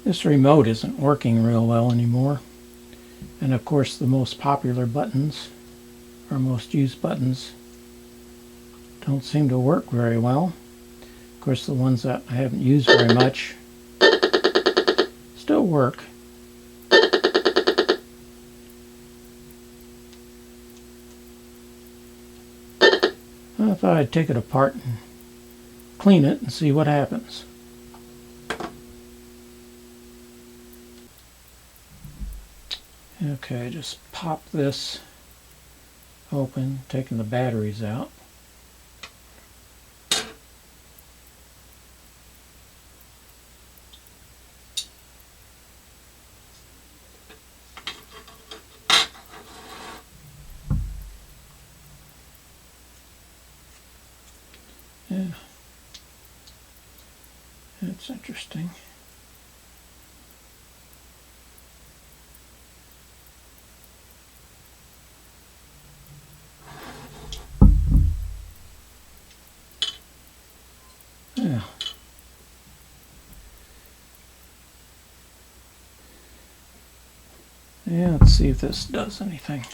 This remote isn't working real well anymore. And of course the most popular buttons, or most used buttons, don't seem to work very well. Of course the ones that I haven't used very much still work. I thought I'd take it apart and clean it and see what happens. Okay, just pop this open, taking the batteries out. Yeah, that's interesting. Yeah. Yeah, let's see if this does anything.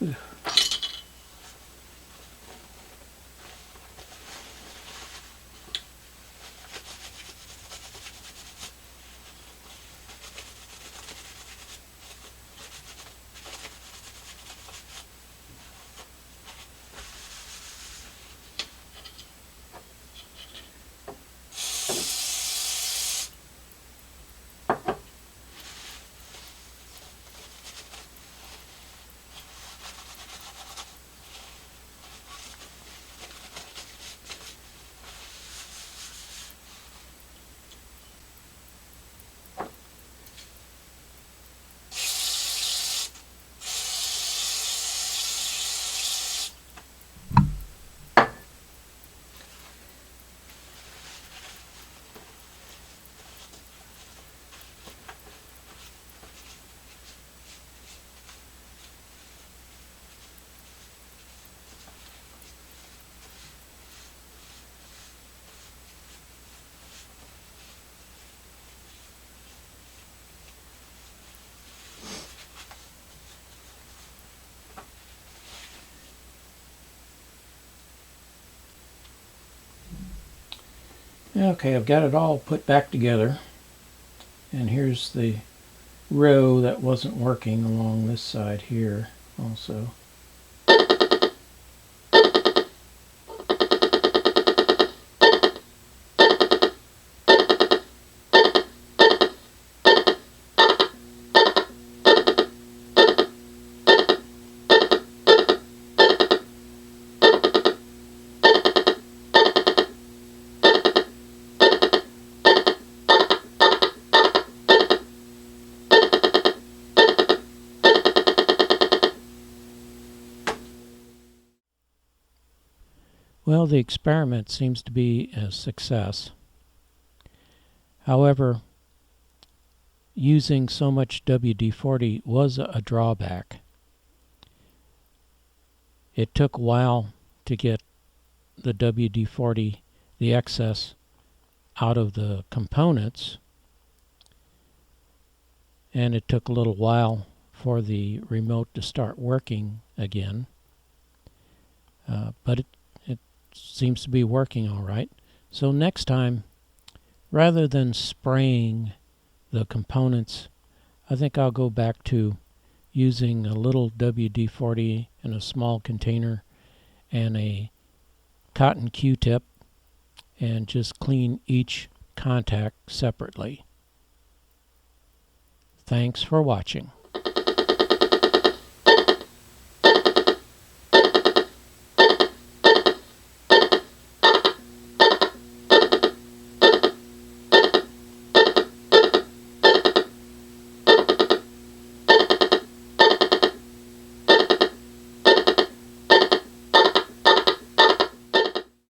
Ugh. Okay, I've got it all put back together, and here's the row that wasn't working along this side here also. Well, the experiment seems to be a success. However, using so much WD-40 was a drawback. It took a while to get the WD-40, the excess, out of the components, and it took a little while for the remote to start working again. But it seems to be working all right. So next time, rather than spraying the components, I think I'll go back to using a little WD-40 in a small container and a cotton Q-tip and just clean each contact separately. Thanks for watching.